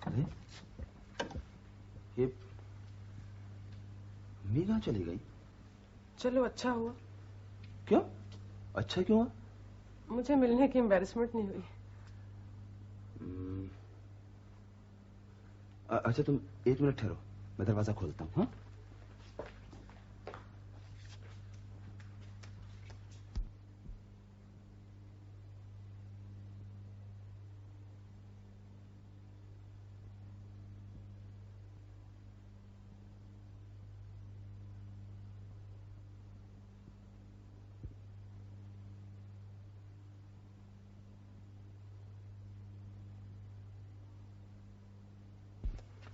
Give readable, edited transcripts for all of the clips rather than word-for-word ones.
अरे ये अम्मी कहाँ चली गई? चलो अच्छा हुआ। क्यों? अच्छा क्यों हुआ? मुझे मिलने की एम्बैरेसमेंट नहीं हुई। अच्छा तुम 1 मिनट ठहरो, मैं दरवाजा खोलता हूँ। हाँ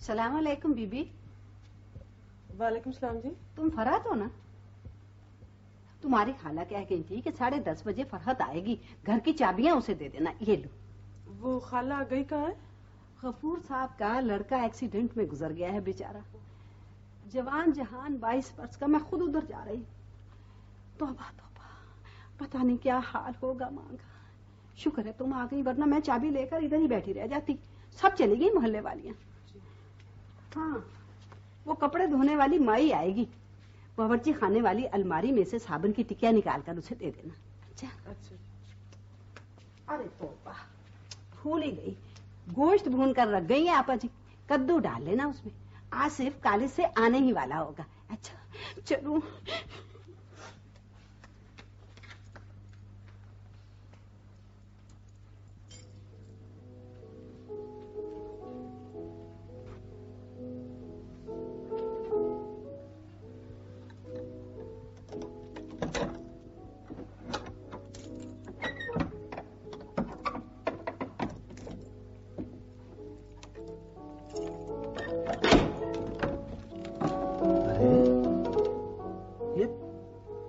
सलाम अलैकुम बीबी। वालेकुम सलाम जी। तुम फरहत हो ना? तुम्हारी खाला कह गई थी कि 10:30 बजे फरहत आएगी, घर की चाबियां उसे दे देना। ये लो। वो खाला गई कहाँ है? गफूर साहब का लड़का एक्सीडेंट में गुजर गया है बेचारा। जवान जहान 22 वर्ष का। मैं खुद उधर जा रही। तौबा तौबा, पता नहीं क्या हाल होगा मां का। शुक्र है तुम आ गई, वरना मैं चाबी लेकर इधर ही बैठी रह जाती। सब चली गई मोहल्ले वालियां। हाँ, वो कपड़े धोने वाली माई आएगी। बावर्ची खाने वाली अलमारी में से साबुन की टिकिया निकालकर उसे दे देना। अच्छा। अरे तौबा, भूल ही गई। गोश्त भून कर रख गई है आपा जी। कद्दू डाल लेना उसमें। आसिफ कॉलेज से आने ही वाला होगा। अच्छा चलो।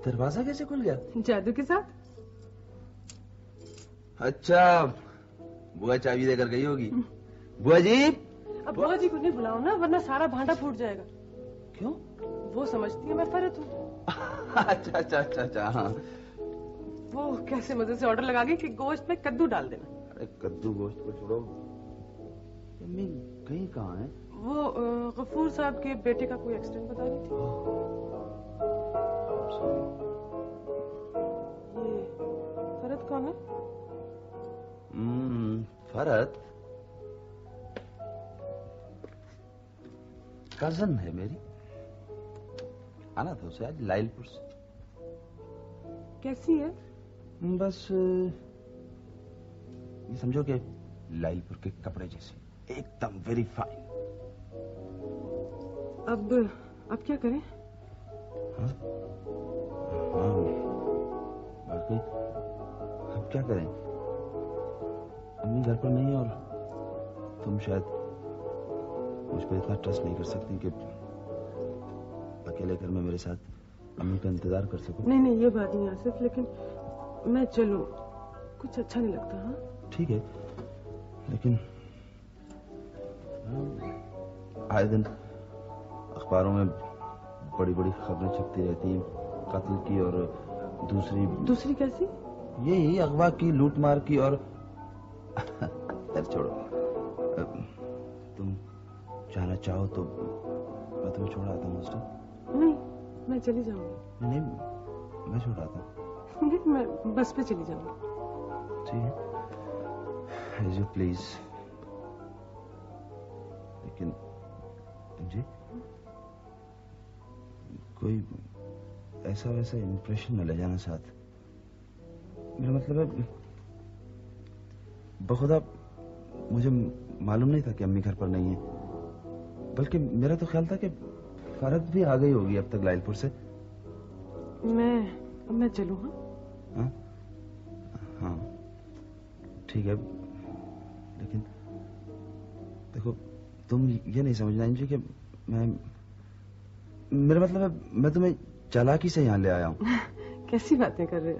दरवाजा कैसे खुल गया? जादू के साथ। अच्छा, बुआ चाबी देकर गई होगी। बुआ जी। अब बुआ जी को नहीं बुलाओ ना, वरना सारा भांडा फूट जाएगा। क्यों? वो समझती है मैं फरहत हूँ। अच्छा अच्छा अच्छा अच्छा। हाँ, वो कैसे मजे से ऑर्डर लगा गई कि गोश्त में कद्दू डाल देना। अरे कद्दू गोश्त को छोड़ो, अम्मी कहीं कहाँ है? वो गफूर साहब के बेटे का कोई एक्सीडेंट बता रही थी। ये फरहत कौन है? फरहत कजन है मेरी। आना था उसे आज लाइलपुर से। कैसी है? बस ये समझो कि लाइलपुर के कपड़े जैसे, एकदम वेरी फाइन। अब क्या करें? हाँ बाकी अब क्या करें? अम्मी घर पर नहीं है और तुम शायद मुझ पर इतना ट्रस्ट नहीं कर सकती कि अकेले घर में मेरे साथ अम्मी का इंतजार कर सको। नहीं ये बात नहीं आसिफ, लेकिन मैं चलूं, कुछ अच्छा नहीं लगता। हाँ ठीक है, लेकिन आए दिन अखबारों में बड़ी बड़ी खबरें छपती रहती हैं, कत्ल की और दूसरी कैसी? यही अगवा की, लूटमार की और छोड़ो, तुम जाना चाहो तो मैं तुम्हें छोड़ आता हूँ हॉस्टल। नहीं, मैं चली जाऊंगी। नहीं, मैं छोड़ आता हूँ। नहीं, मैं बस पे चली जाऊंगी। ठीक है, एज यू प्लीज। लेकिन जी कोई ऐसा वैसा इंप्रेशन न ले जाना साथ। मेरा मतलब है, बखुदा मुझे मालूम नहीं था कि अम्मी घर पर नहीं है, बल्कि मेरा तो ख्याल था कि फरहत भी आ गई होगी अब तक लाइलपुर से। मैं चलूं? हाँ हाँ ठीक है, लेकिन देखो तुम ये नहीं समझना इंजी कि मेरा मतलब है मैं तुम्हें चालाकी से यहाँ ले आया हूँ। कैसी बातें कर रहे हो?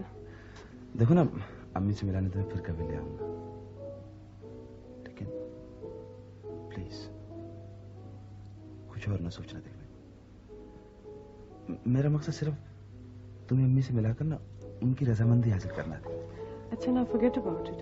देखो ना, अम्मी से मिलाने तुम्हें फिर कभी ले आऊंगा, लेकिन प्लीज कुछ और ना सोचना। देखना, मेरा मकसद सिर्फ तुम्हें अम्मी से मिलाकर ना उनकी रजामंदी हासिल करना था। अच्छा ना, फॉरगेट अबाउट इट।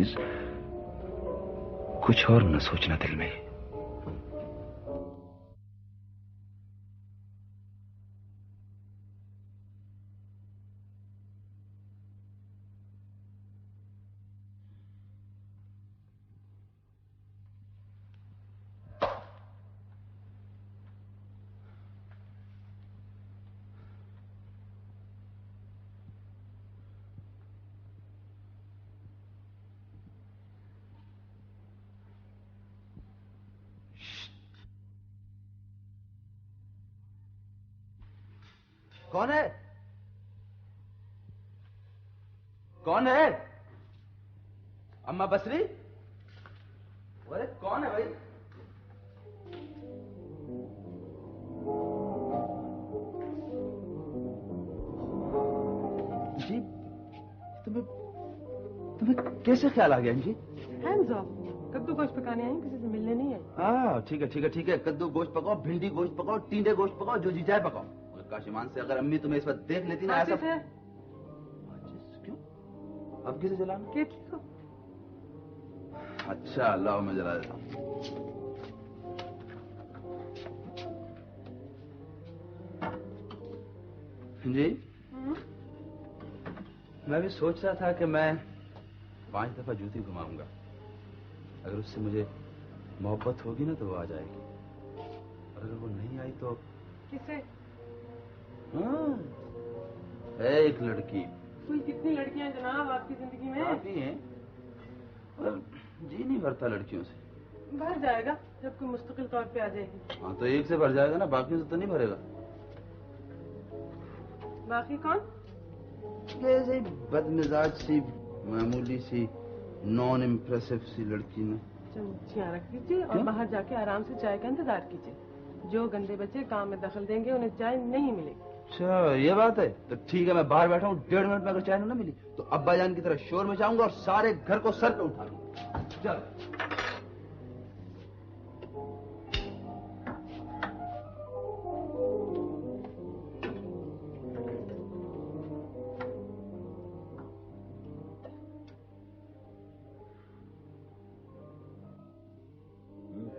प्लीज कुछ और न सोचना दिल में। कौन है? कौन है? अम्मा बसरी? अरे कौन है भाई? जी तुम्हें कैसे ख्याल आ गया जी? Hands of. कद्दू गोश्त पकाने आई, किसी से मिलने नहीं आई। हाँ ठीक है ठीक है ठीक है। कद्दू गोश्त पकाओ, भिंडी गोश्त पकाओ, टींडे गोश्त पकाओ, जो जी जाए पकाओ। काशीमान से अगर अम्मी तुम्हें इस वक्त देख लेती ना ऐसा। क्यों? अब किसे जलाना? केतली को। अच्छा लाओ मैं जला देता हूँ। जी मैं भी सोच रहा था कि मैं 5 दफा जूती घुमाऊंगा। अगर उससे मुझे मोहब्बत होगी ना तो वो आ जाएगी, और अगर वो नहीं आई तो किसे? हाँ, एक लड़की। कोई कितनी लड़कियां हैं जनाब आपकी जिंदगी में? काफी हैं, पर जी नहीं भरता लड़कियों से। भर जाएगा जब कोई मुस्तकिल तौर पे आ जाएगी। हाँ तो एक से भर जाएगा ना, बाकियों से तो नहीं भरेगा। बाकी कौन? ऐसे बदमिजाज सी, मामूली सी, नॉन इम्प्रेसिव सी लड़की ने। चमचियां रख दीजिए और बाहर जाके आराम से चाय का इंतजार कीजिए। जो गंदे बच्चे काम में दखल देंगे उन्हें चाय नहीं मिलेगी। अच्छा ये बात है, तो ठीक है मैं बाहर बैठा हूँ। 1.5 मिनट में अगर चाय न मिली तो अब्बा जान की तरह शोर मचाऊंगा और सारे घर को सर पे उठा लूंगा। चल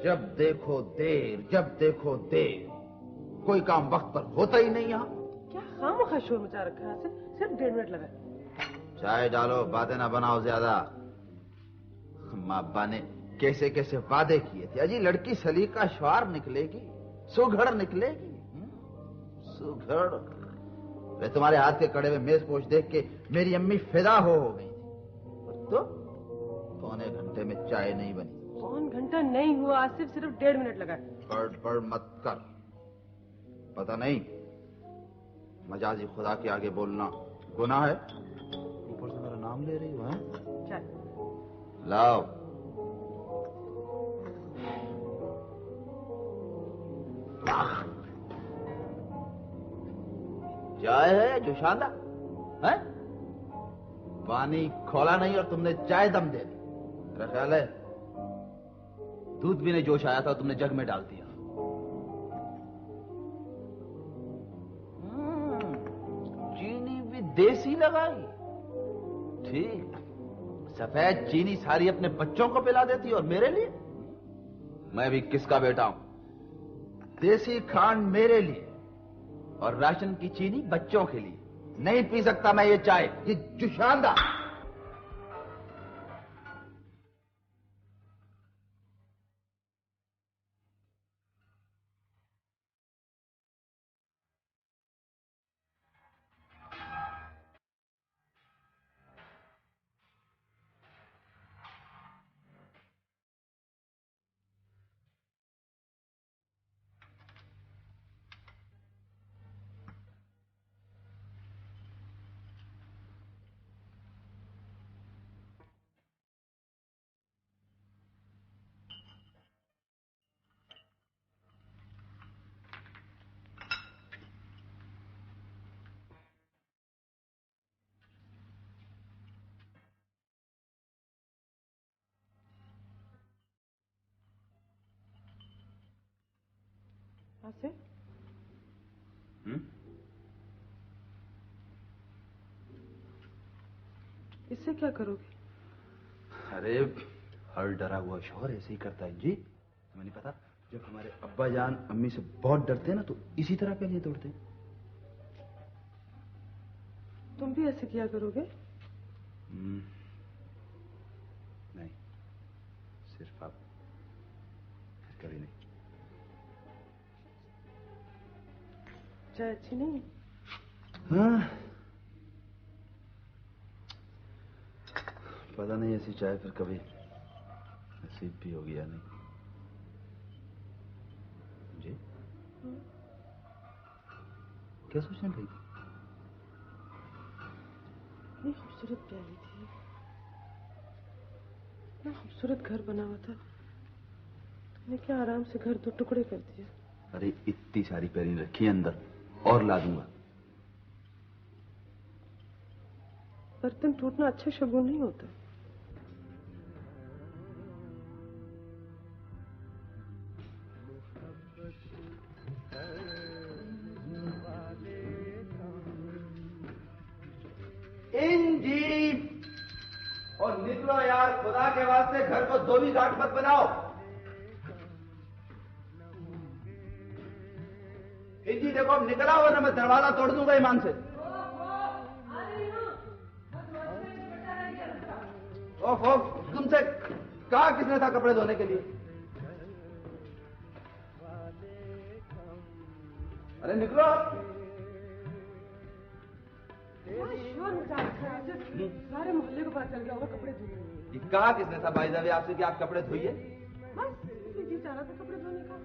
जब देखो देर, जब देखो देर, कोई काम वक्त पर होता ही नहीं यहाँ। क्या खामोखा शोर मचा रखा है? सिर्फ 1.5 मिनट लगा। चाय डालो, बातें ना बनाओ ज्यादा। अम्मा अब्बा ने कैसे कैसे वादे किए थे। अजी लड़की सलीका श्वार निकलेगी, सुघड़ निकलेगी। सुघड़। वे तुम्हारे हाथ के कड़े में मेज पोश देख के मेरी अम्मी फिदा हो गई थी। तो 1.25 घंटे में चाय नहीं बनी। 1 घंटा नहीं हुआ आसिफ, सिर्फ 1.5 मिनट लगा। बड़ मत कर। पता नहीं मजाजी खुदा के आगे बोलना गुनाह है। ऊपर से मेरा नाम ले रही हो। चाय लाओ। चाय है जो शानदार है। पानी खोला नहीं और तुमने चाय दम दे दी। मेरा ख्याल है दूध भी नहीं जोश आया था, तुमने जग में डाल दिया। चीनी भी देसी लगाई। ठीक, सफेद चीनी सारी अपने बच्चों को पिला देती और मेरे लिए। मैं भी किसका बेटा हूं। देसी खांड मेरे लिए और राशन की चीनी बच्चों के लिए। नहीं पी सकता मैं ये चाय, ये जुशांदा। आसिफ इससे क्या करोगे? अरे हर डरा हुआ शौहर ऐसे ही करता है जी। तुम्हें नहीं पता, जब हमारे अब्बा जान अम्मी से बहुत डरते हैं ना तो इसी तरह के लिए तोड़ते हैं। तुम भी ऐसे किया करोगे? नहीं, सिर्फ आप, कभी नहीं। चाय अच्छी नहीं? हाँ, पता नहीं ऐसी चाय फिर कभी नसीब भी होगी या नहीं। जी क्या सोचने लगी? इतनी खूबसूरत प्यारी थी, इतना खूबसूरत घर बना हुआ था, तुमने क्या आराम से घर तो टुकड़े कर दिए। अरे इतनी सारी पैरी रखी है अंदर, और ला दूंगा। बर्तन टूटना अच्छा शगुन नहीं होता। इंजी, और निकलो यार, खुदा के वास्ते घर को धोबी घाट मत बनाओ। इंजी देखो, अब निकला हो ना मैं दरवाजा तोड़ दूंगा ईमान से। ओफ ओफ, तुमसे कहा किसने था कपड़े धोने के लिए? अरे निकलो। सारे मोहल्ले को पता चल गया होगा कपड़े धोने। ये कहा किसने था भाई साहब आपसे कि आप कपड़े धोइए? बस जी चाह रहा था कपड़े धोने का।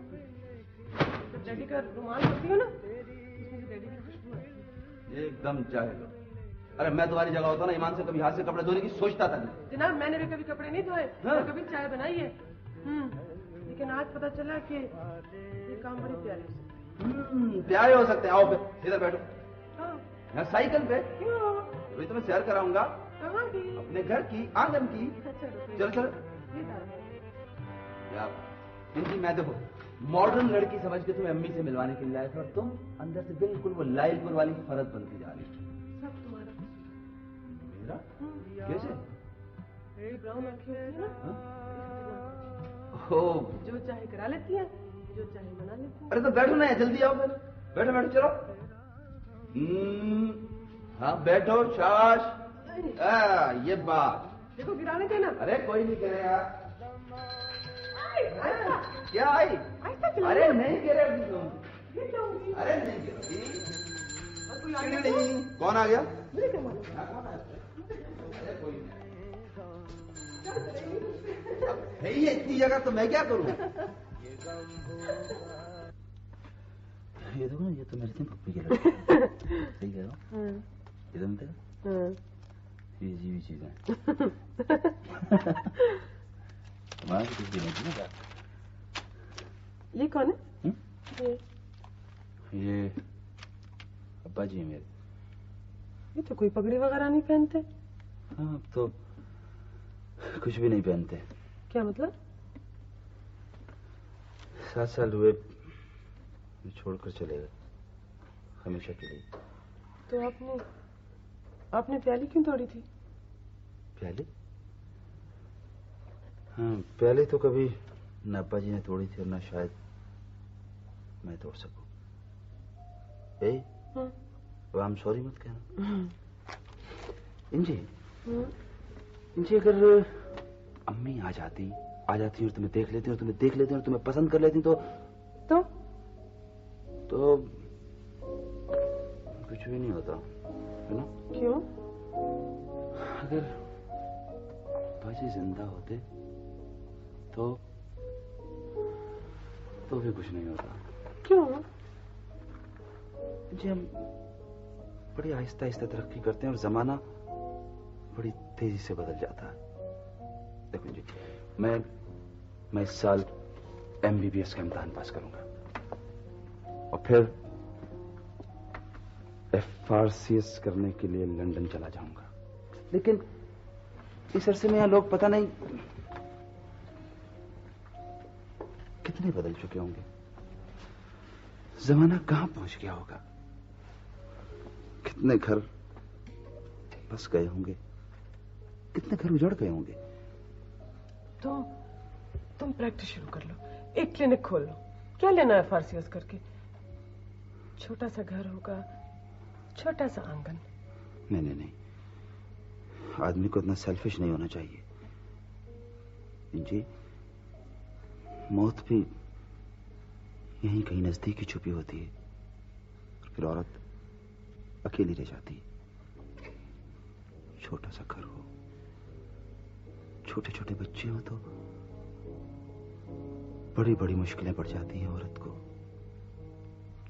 तो डैडी का रुमाल होती है ना, इसमें से डैडी की खुशबू आती है। एकदम जाहिल। अरे मैं तुम्हारी जगह होता ना ईमान से कभी हाथ से कपड़े धोने की सोचता था नहीं। जनाब मैंने भी कभी कपड़े नहीं धोए, हाँ? कभी चाय बनाई है। लेकिन आज पता चला कि ये काम बड़े प्यारे हो सकते। प्यारे हो सकते हैं। आओ फिर इधर बैठो। हाँ। यहाँ साइकिल पे क्यों? अभी तुम्हें सैर कराऊंगा, कहाँ की? अपने घर की, आंगन की। अच्छा चल चल। ये डाल। यार इनकी मैं देखो मॉडर्न लड़की समझ के तुम्हें अम्मी से मिलवाने के लिए लाया था, और तुम अंदर से बिल्कुल वो लाइलपुर वाली फरत बनती जा रही। सब तुम्हारा। मेरा? कैसे? ये ब्राउन आंखें होती है ना, हो जो चाहे करा लेती है, जो चाहे बना लेती है। अरे तो बैठो ना, जल्दी आओ फिर। बैठो बैठो चलो। हाँ बैठो, शाबाश। ये बात देखो गिराने देना। अरे कोई नहीं करेगा। क्या आई? अरे नहीं गिरेगी तुम। अरे नहीं गिरेगी। कौन आ गया? मुझे क्या मालूम? अरे कोई नहीं। है ही इतनी जगह तो मैं क्या करूं? ये देखो ना, ये तो मेरे से पप्पी के लड़के। सही कह रहा हूँ। ये तो मतलब ये जीवी चीजें तुम्हारा कुछ भी नहीं थी ना। ये कौन है? ये अब्बा जी है मेरे। ये तो कोई पगड़ी वगैरह नहीं पहनते। हाँ अब तो कुछ भी नहीं पहनते। क्या मतलब? 7 साल हुए छोड़कर चले गए हमेशा के लिए। तो आपने प्याली क्यों तोड़ी थी? प्याली? हाँ प्याली तो कभी न अब्बा जी ने तोड़ी थी और न शायद मैं तोड़ सकूं। अब I'm sorry मत कहना। इंजी अगर अम्मी आ जाती और तुम्हें देख लेती और तुम्हें पसंद कर लेती तो कुछ भी नहीं होता है ना? क्यों? अगर बाजी जिंदा होते तो भी कुछ नहीं होता। क्यों? जी हम बड़ी आहिस्ता आहिस्ता तरक्की करते हैं और जमाना बड़ी तेजी से बदल जाता है। देखो जी मैं इस साल MBBS का इम्तिहान पास करूंगा और फिर FRCS करने के लिए लंदन चला जाऊंगा। लेकिन इस अरसे में यहाँ लोग पता नहीं कितने बदल चुके होंगे। जमाना कहां पहुंच गया होगा। कितने घर बस गए होंगे, कितने घर उजड़ गए होंगे। तुम प्रैक्टिस शुरू कर लो, एक क्लिनिक खोल लो। क्या लेना है फारसीस करके? छोटा सा घर होगा, छोटा सा आंगन। नहीं नहीं नहीं, आदमी को इतना सेल्फिश नहीं होना चाहिए जी। मौत भी यहीं कहीं नजदीक ही छुपी होती है, और फिर औरत अकेली रह जाती है। छोटा सा घर हो, छोटे छोटे बच्चे हो, तो बड़ी बड़ी मुश्किलें पड़ जाती हैं औरत को,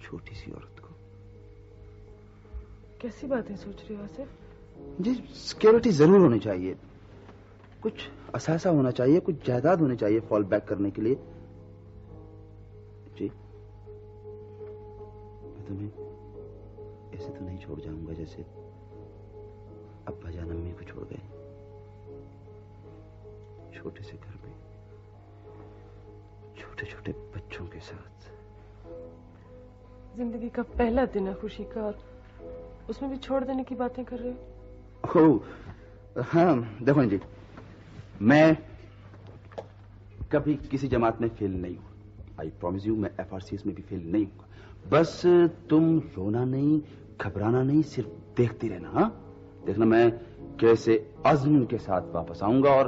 छोटी सी औरत को। कैसी बातें सोच रही हो आसिफ? जी, सिक्योरिटी जरूर होनी चाहिए, कुछ असासा होना चाहिए, कुछ जायदाद होनी चाहिए फॉल बैक करने के लिए। जी, मैं तुम्हें ऐसे तो नहीं छोड़ जाऊंगा जैसे अब्बा जान अम्मी को छोड़ गए, छोटे से घर में छोटे छोटे बच्चों के साथ। जिंदगी का पहला दिन है खुशी का, और उसमें भी छोड़ देने की बातें कर रहे हो? हाँ देखो जी, मैं कभी किसी जमात में फेल नहीं हुआ। आई प्रॉमिस यू, मैं FRCS में भी फेल नहीं हुआ। बस तुम रोना नहीं, घबराना नहीं, सिर्फ देखती रहना। हाँ, देखना मैं कैसे अज़्म के साथ वापस आऊंगा और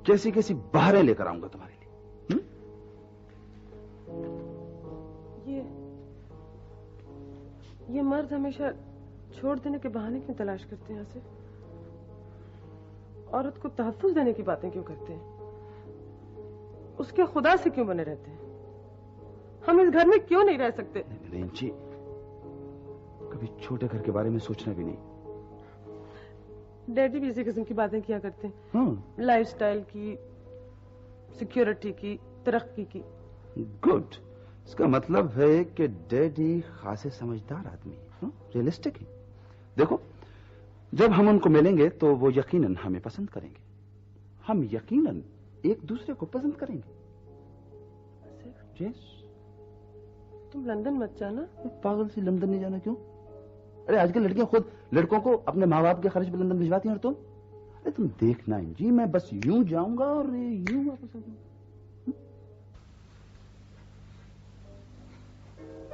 कैसी कैसी बहारें लेकर आऊंगा तुम्हारे लिए। ये मर्द हमेशा छोड़ देने के बहाने क्यों तलाश करते हैं आसिफ? औरत को तहफ्फुज़ देने की बातें क्यों करते हैं? उसके खुदा से क्यों बने रहते हैं? हम इस घर में क्यों नहीं रह सकते? नहीं जी, कभी छोटे घर के बारे में सोचना भी नहीं। डैडी भी इसी किस्म की बातें किया करते हैं, लाइफस्टाइल की, सिक्योरिटी की, तरक्की की। गुड, इसका मतलब है कि डैडी खासे समझदार आदमी है, रियलिस्टिक है। देखो, जब हम उनको मिलेंगे तो वो यकीनन हमें पसंद करेंगे, हम यकीनन एक दूसरे को पसंद करेंगे। यस। तुम लंदन मत जाना। पागल सी, लंदन नहीं जाना क्यों? अरे आजकल लड़कियां खुद लड़कों को अपने माँ बाप के खर्च पे लंदन भिजवाती हैं, और तुम? अरे तुम देखना जी, मैं बस यूं जाऊंगा और यूं वापस आ जाऊंगा।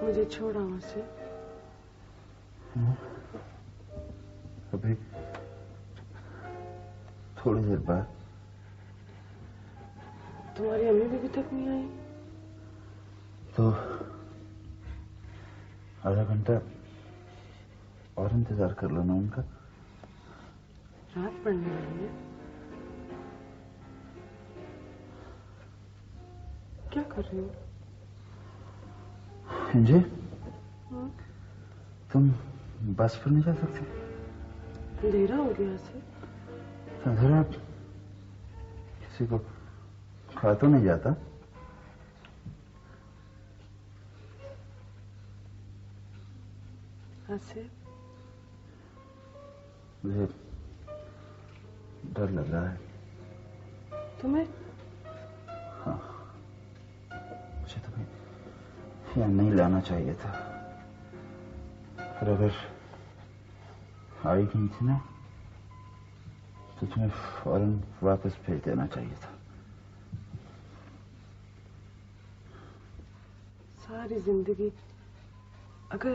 मुझे छोड़ा वहां से। अभी थोड़ी देर बाद। तुम्हारी अम्मी भी अभी तक नहीं आई? तो आधा घंटा और इंतजार कर लो ना उनका। रात पड़ने वाली है, क्या कर रही हो? जी, तुम बस पर नहीं जा सकती? अंधेरा हो गया से। अंधेरा किसी को खा तो नहीं जाता? से मुझे डर लग रहा है। तुम्हें? हाँ, मुझे तुम्हें यहाँ नहीं लाना चाहिए था, पर अगर आई गई थी ना तो तुम्हें फौरन वापस भेज देना चाहिए था। सारी जिंदगी, अगर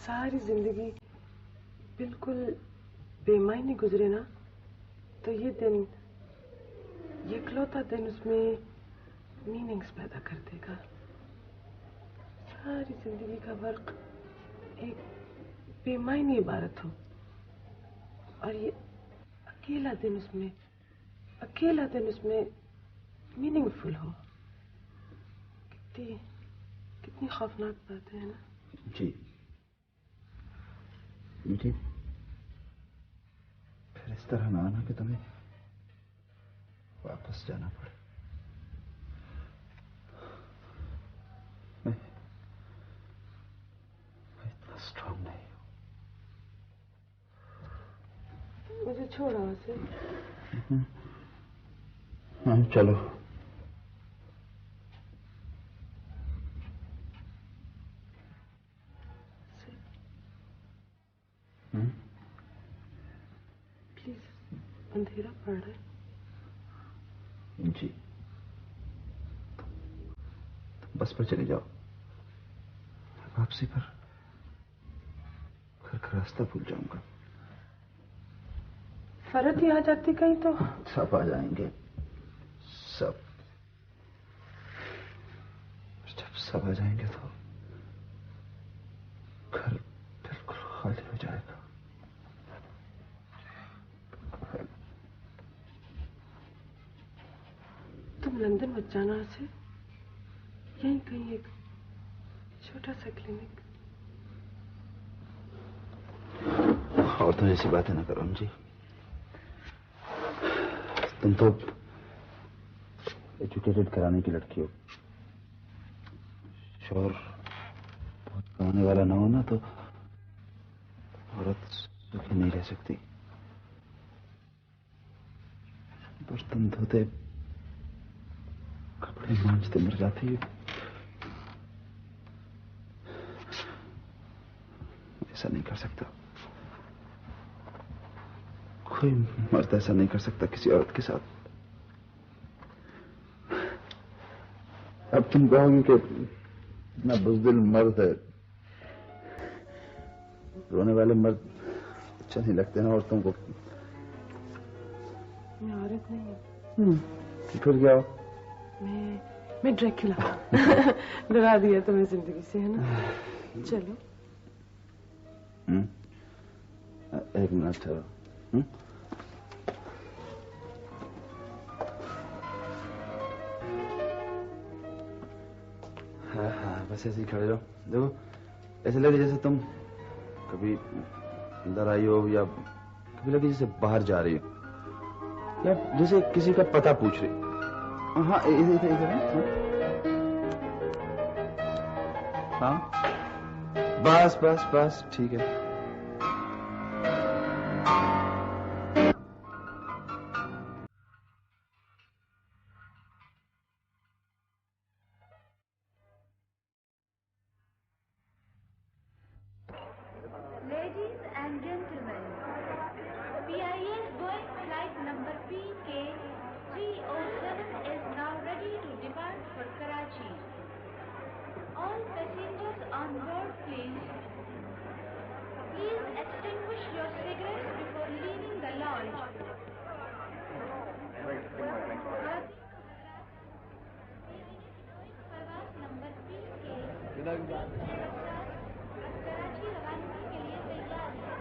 सारी जिंदगी बिल्कुल बेमायने गुजरे ना, तो ये दिन, ये इकलौता दिन उसमें मीनिंग्स पैदा कर देगा। सारी जिंदगी का वर्क एक बेमायने इबारत हो, और ये अकेला दिन उसमें मीनिंगफुल हो। कितनी खौफनाक बात है ना? जी, मुझे फिर इस तरह ना आना कि तुम्हें वापस जाना पड़े। मैं इतना स्ट्रांग नहीं हूं। मुझे छोड़ा उसे। हाँ, चलो। प्लीज, अंधेरा पड़ रहा है। जी। बस पर चली जाओ। वापसी पर घर का रास्ता भूल जाऊंगा। फरत ही आ जाती कहीं तो। सब आ जाएंगे, सब। जब सब आ जाएंगे तो घर बिल्कुल खाली हो जाएगा। तुम लंदन मत जाना से, यहीं कहीं एक छोटा सा क्लिनिक। और तो ऐसी बातें ना करो जी। तुम तो एजुकेटेड कराने की लड़की हो। शोर बहुत कमाने वाला ना हो ना तो औरत सुखी नहीं रह सकती। बर्तन धोते, कपड़े मांजते मर जाती है। ऐसा नहीं कर सकता। कोई मर्द ऐसा नहीं कर सकता किसी औरत के साथ। अब तुम कहोगे कि इतना बुज़दिल मर्द है, रोने वाले मर्द अच्छा नहीं लगते ना औरतों को। मैं औरत नहीं हूँ। फिर क्या हो? मैं ड्रैकुला। डरा दिया तुम्हें जिंदगी से, है ना? चलो। एक मिनट ठहरो। हाँ, बस ऐसे ही खड़े रहो। देखो, ऐसे लगे जैसे तुम कभी अंदर आई हो या कभी लगे जैसे बाहर जा रही हो या जैसे किसी का पता पूछ रही। हाँ, इधर। हाँ, बस बस बस, ठीक है। Ladies and gentlemen, PIS Boeing flight number PK307 is now ready to depart for Karachi. All passengers on board, please extinguish your cigarettes before leaving the lounge. प्रवास नंबर PK कराची रवानगी के लिए तैयार है।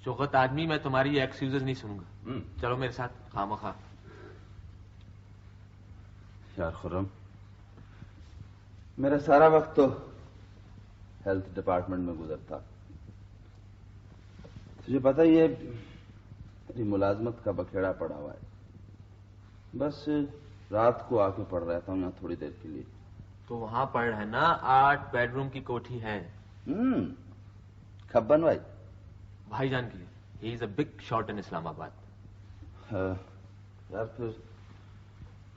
चौखट आदमी, मैं तुम्हारी एक्सक्यूजेस नहीं सुनूंगा। चलो मेरे साथ खामखा। यार खुर्रम, मेरा सारा वक्त तो हेल्थ डिपार्टमेंट में गुजरता। तुझे पता ही है मेरी मुलाजमत का बखेड़ा पड़ा हुआ है। बस रात को आके पढ़ रहता हूं यहाँ थोड़ी देर के लिए। तो वहां पढ़ है ना, 8 बेडरूम की कोठी है। कब बनवाई? भाईजान के लिए। He is a big shot in Islamabad. यार फिर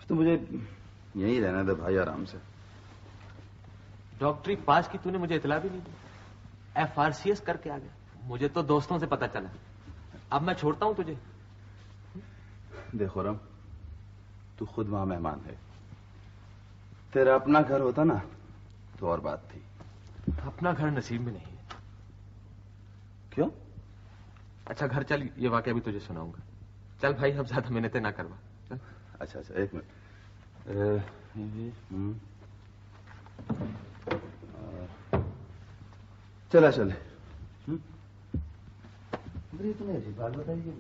तो मुझे यहीं रहना दे भाई, आराम से। डॉक्टरी पास की तूने मुझे इतला भी नहीं दी। FRCS करके आ गया। मुझे तो दोस्तों से पता चला। अब मैं छोड़ता हूं तुझे। देखो रम, तू खुद वहां मेहमान है। तेरा अपना घर होता ना तो और बात थी। अपना घर नसीब में नहीं है। क्यों? अच्छा घर चल, ये वाकया भी तुझे सुनाऊंगा। चल भाई, अब ज्यादा मिन्नतें ना करवा। चल। अच्छा, एक मिनट। चला चले। ये तुम्हें ऐसी बात बताइए।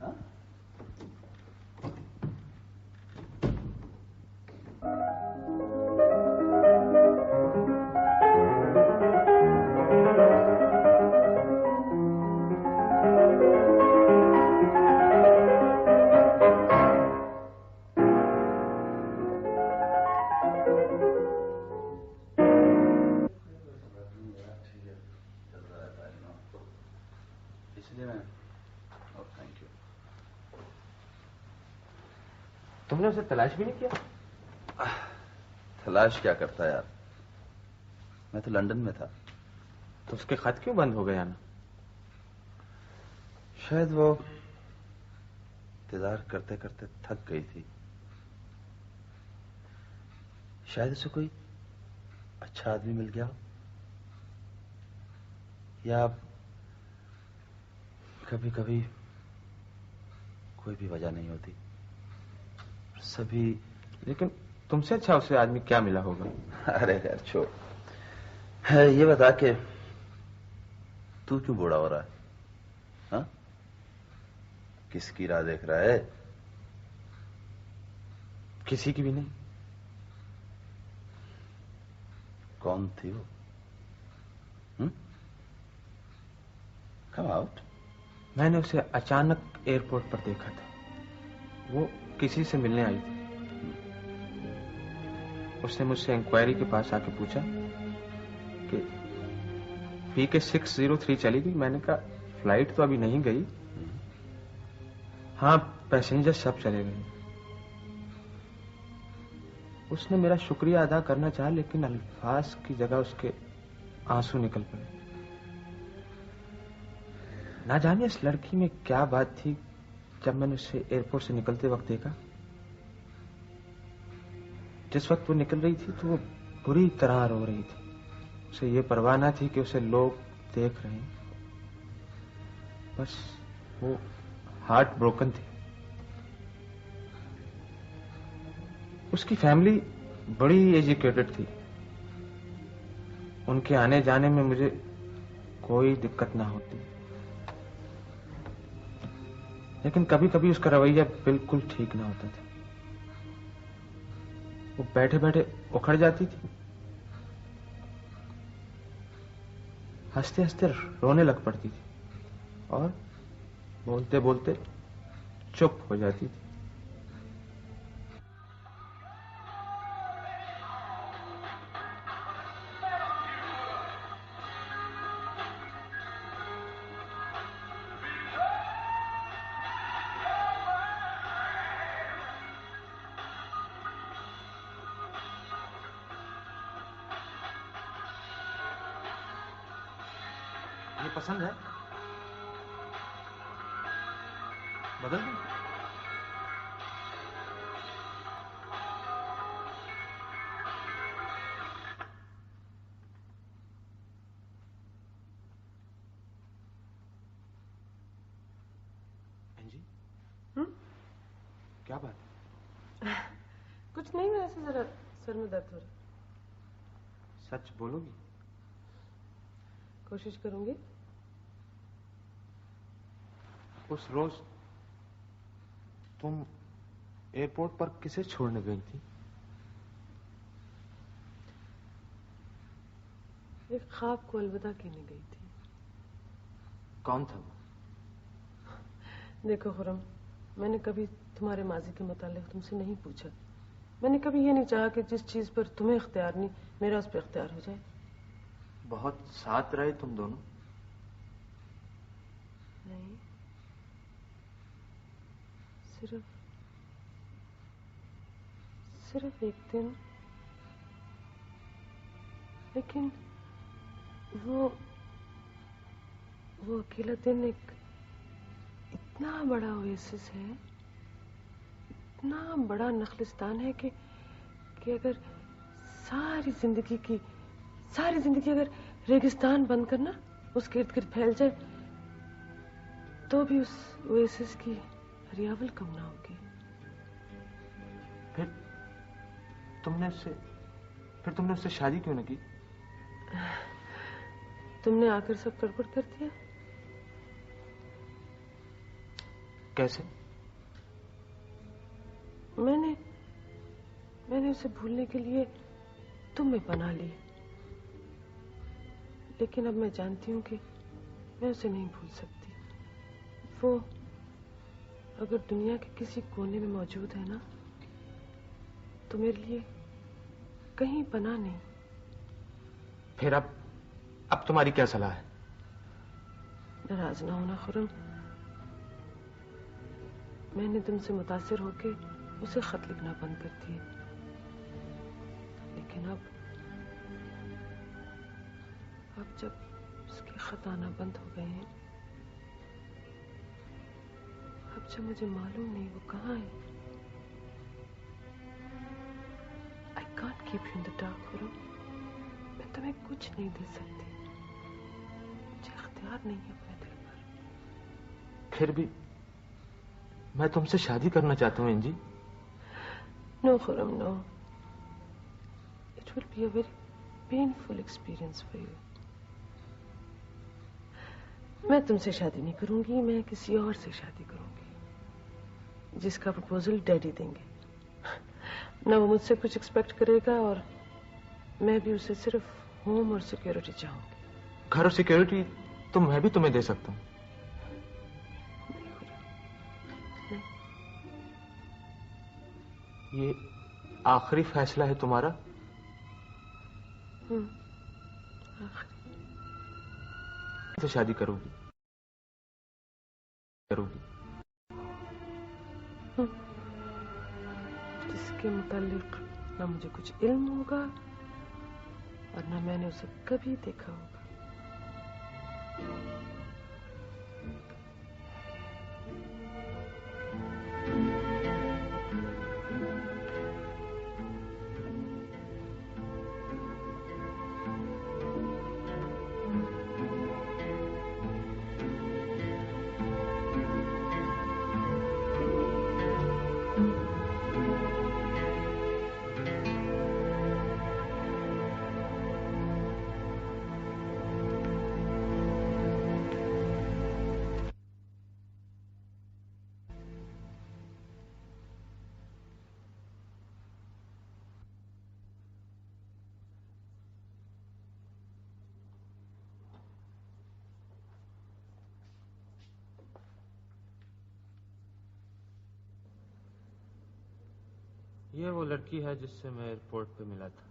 हाँ? Thank you. तुमने उसे तलाश भी नहीं किया? तलाश क्या करता यार, मैं तो लंदन में था। तो उसके खत क्यों बंद हो गया ना? शायद वो इंतजार करते करते थक गई थी। शायद उसे कोई अच्छा आदमी मिल गया हो, या कभी कभी कोई भी वजह नहीं होती, सभी। लेकिन तुमसे अच्छा उसे आदमी क्या मिला होगा? अरे यार छोड़। है ये बता के तू क्यों बूढ़ा हो रहा है? हाँ? किसकी राह देख रहा है? किसी की भी नहीं। कौन थी वो? Come out. मैंने उसे अचानक एयरपोर्ट पर देखा था। वो किसी से मिलने आई थी। उसने मुझसे इंक्वायरी के पास आके पूछा कि PK 603 चली गई। मैंने कहा फ्लाइट तो अभी नहीं गई। हाँ, पैसेंजर सब चले गए। उसने मेरा शुक्रिया अदा करना चाहा, लेकिन अल्फाज की जगह उसके आंसू निकल पड़े। ना जाने इस लड़की में क्या बात थी। जब मैंने उसे एयरपोर्ट से निकलते वक्त देखा, जिस वक्त वो निकल रही थी तो वो बुरी तरह रो रही थी। उसे ये परवाह ना थी कि उसे लोग देख रहे हैं। बस वो हार्ट ब्रोकन थी। उसकी फैमिली बड़ी एजुकेटेड थी। उनके आने जाने में मुझे कोई दिक्कत ना होती, लेकिन कभी कभी उसका रवैया बिल्कुल ठीक ना होता था। वो बैठे बैठे उखड़ जाती थी, हंसते हंसते रोने लग पड़ती थी, और बोलते बोलते चुप हो जाती थी। ये पसंद है? बदल दूं? अंजी, क्या बात? कुछ नहीं, वैसे जरा सर में दर्द हो रहा। सच बोलोगी? कोशिश करूंगी। उस रोज तुम एयरपोर्ट पर किसे छोड़ने गई थी? एक ख्वाब को अलविदा कहने गई थी। कौन था वो? देखो खुरम, मैंने कभी तुम्हारे माजी के मुतालिक तुमसे नहीं पूछा। मैंने कभी ये नहीं चाहा कि जिस चीज पर तुम्हें इख्तियार नहीं, मेरा उस पर इख्तियार हो जाए। बहुत साथ रहे तुम दोनों? नहीं, सिर्फ एक दिन। लेकिन वो अकेला दिन एक इतना बड़ा ओएसिस है, इतना बड़ा नखलिस्तान है कि अगर सारी जिंदगी अगर रेगिस्तान बन करना उसके इर्द गिर्द फैल जाए तो भी उस ओएसिस की हरियावल कम ना होगी। फिर तुमने उससे शादी क्यों न की? तुमने आकर सब गड़बड़ कर दिया। कैसे? मैंने उसे भूलने के लिए तुम्हें बना ली, लेकिन अब मैं जानती हूँ कि मैं उसे नहीं भूल सकती। वो अगर दुनिया के किसी कोने में मौजूद है ना, तो मेरे लिए कहीं पना नहीं। फिर अब तुम्हारी क्या सलाह है? नाराज ना होना खुरम, मैंने तुमसे मुतासिर होके उसे खत लिखना बंद कर दिए, लेकिन अब जब उसके खत आना बंद हो गए हैं, अब जब मुझे मालूम नहीं वो कहाँ है, I can't keep you in the dark Khurram. मैं तुम्हें कुछ नहीं दे सकती, मुझे इख्तियार नहीं है अपने दिल पर। फिर भी मैं तुमसे शादी करना चाहता हूँ Angie. No Khurram, no. It will be a very painful experience for you. मैं तुमसे शादी नहीं करूंगी, मैं किसी और से शादी करूंगी जिसका प्रपोजल डैडी देंगे। ना वो मुझसे कुछ एक्सपेक्ट करेगा और मैं भी उसे सिर्फ होम और सिक्योरिटी चाहूंगी। घर और सिक्योरिटी तो मैं भी तुम्हें दे सकता हूँ। ये आखिरी फैसला है तुम्हारा? आखिरी। तो शादी करोगी? जिसके मुतालिक ना मुझे कुछ इल्म होगा और ना मैंने उसे कभी देखा होगा। ये वो लड़की है जिससे मैं एयरपोर्ट पे मिला था,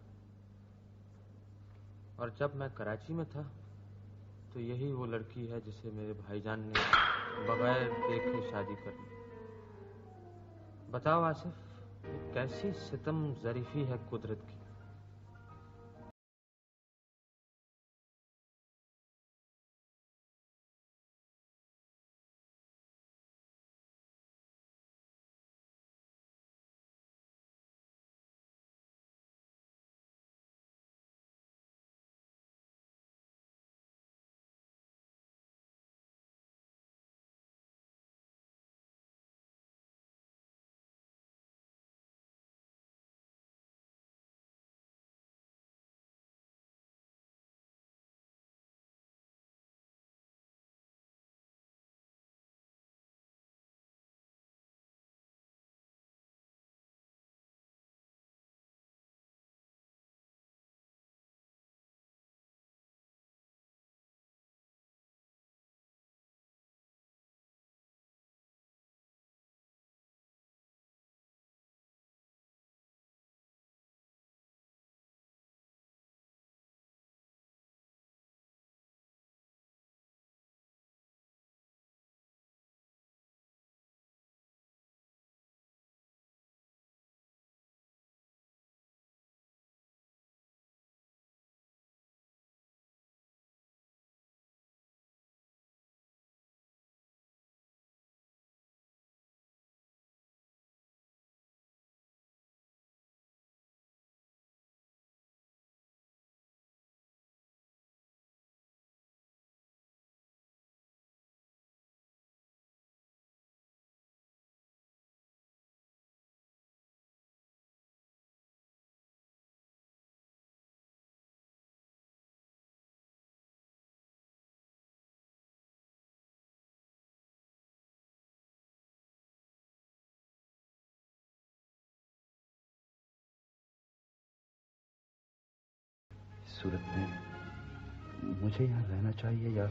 और जब मैं कराची में था तो यही वो लड़की है जिसे मेरे भाईजान ने बगैर देखे शादी कर ली। बताओ आसिफ, ये कैसी सितम ज़रीफी है कुदरत की। सूरत में मुझे यहाँ रहना चाहिए या